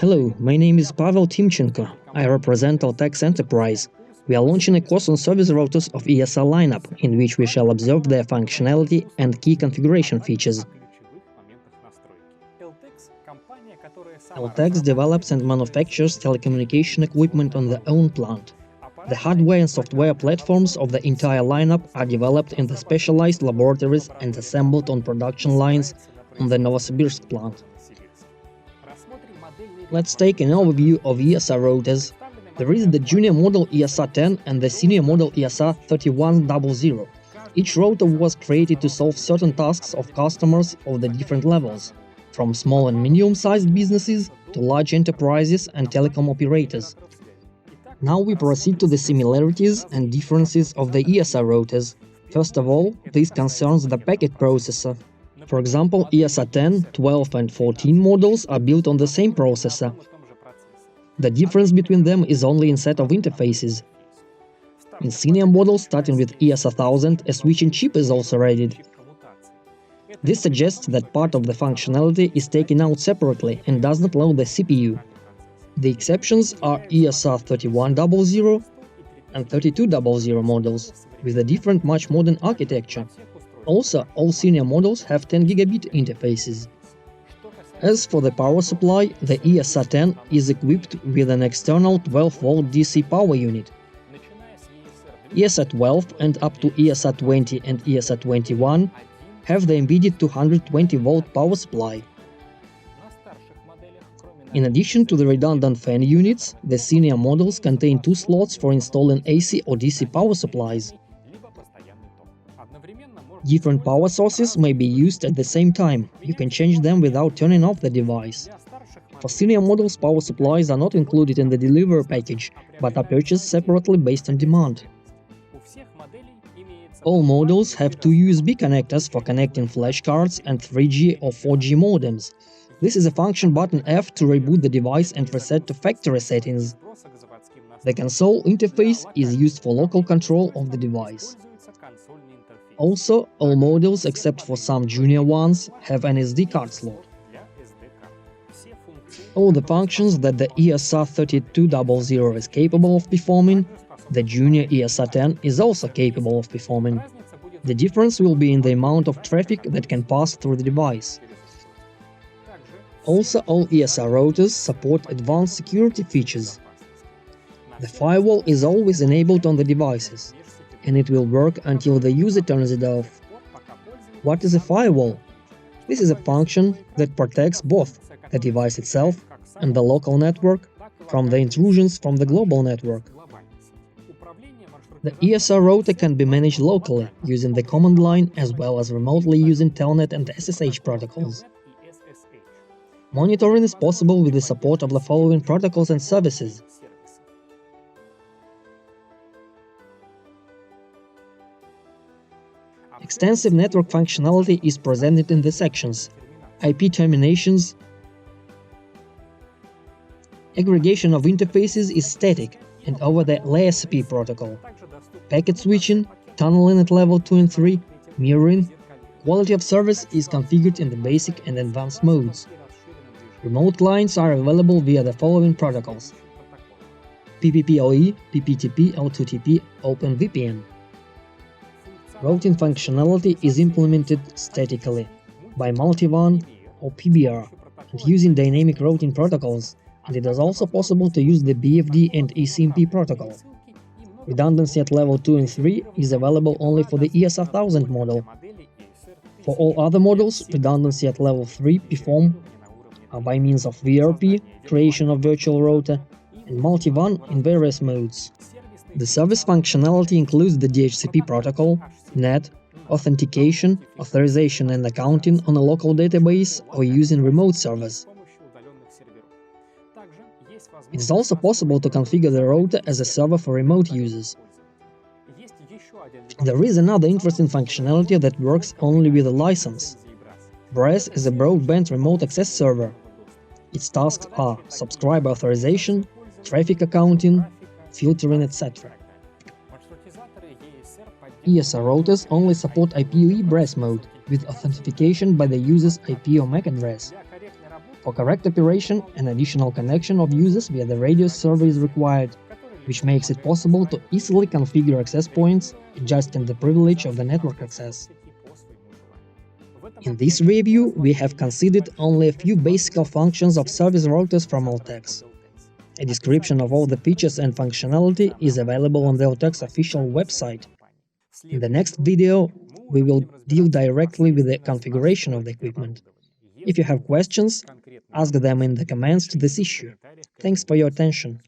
Hello, my name is Pavel Timchenko. I represent Eltex Enterprise. We are launching a course on service routers of ESR lineup, in which we shall observe their functionality and key configuration features. Eltex develops and manufactures telecommunication equipment on their own plant. The hardware and software platforms of the entire lineup are developed in the specialized laboratories and assembled on production lines on the Novosibirsk plant. Let's take an overview of ESR routers. There is the junior model ESR10 and the senior model ESR3100. Each router was created to solve certain tasks of customers of the different levels, from small and medium-sized businesses to large enterprises and telecom operators. Now we proceed to the similarities and differences of the ESR routers. First of all, this concerns the packet processor. For example, ESR10, 12 and 14 models are built on the same processor. The difference between them is only in set of interfaces. In senior models starting with ESR1000, a switching chip is also added. This suggests that part of the functionality is taken out separately and does not load the CPU. The exceptions are ESR3100 and 3200 models, with a different much modern architecture. Also, all senior models have 10 gigabit interfaces. As for the power supply, the ESR10 is equipped with an external 12-volt DC power unit. ESR12 and up to ESR20 and ESR21 have the embedded 220-volt power supply. In addition to the redundant fan units, the senior models contain 2 slots for installing AC or DC power supplies. Different power sources may be used at the same time. You can change them without turning off the device. For senior models, power supplies are not included in the delivery package, but are purchased separately based on demand. All models have 2 USB connectors for connecting flash cards and 3G or 4G modems. This is a function button F to reboot the device and reset to factory settings. The console interface is used for local control of the device. Also, all models except for some junior ones have an SD card slot. All the functions that the ESR3200 is capable of performing, the junior ESR10 is also capable of performing. The difference will be in the amount of traffic that can pass through the device. Also, all ESR routers support advanced security features. The firewall is always enabled on the devices, and it will work until the user turns it off. What is a firewall? This is a function that protects both the device itself and the local network from the intrusions from the global network. The ESR router can be managed locally using the command line as well as remotely using Telnet and SSH protocols. Monitoring is possible with the support of the following protocols and services. Extensive network functionality is presented in the sections: IP terminations. Aggregation of interfaces is static and over the LASP protocol. Packet switching, tunneling at level 2 and 3, mirroring. Quality of service is configured in the basic and advanced modes. Remote clients are available via the following protocols: PPPoE, PPTP, L2TP, OpenVPN. Routing functionality is implemented statically by Multi-WAN or PBR and using dynamic routing protocols, and it is also possible to use the BFD and ECMP protocol. Redundancy at level 2 and 3 is available only for the ESR1000 model. For all other models, redundancy at level 3 performed by means of VRP, creation of virtual router, and Multi-WAN in various modes. The service functionality includes the DHCP protocol, NET, authentication, authorization and accounting on a local database or using remote servers. It is also possible to configure the router as a server for remote users. There is another interesting functionality that works only with a license. BRAS is a broadband remote access server. Its tasks are subscriber authorization, traffic accounting, filtering, etc. ESR routers only support IPoE BRAS mode with authentication by the user's IP or MAC address. For correct operation, an additional connection of users via the radio server is required, which makes it possible to easily configure access points, adjusting the privilege of the network access. In this review, we have considered only a few basic functions of service routers from Eltex. A description of all the features and functionality is available on the Eltex official website. In the next video, we will deal directly with the configuration of the equipment. If you have questions, ask them in the comments to this issue. Thanks for your attention.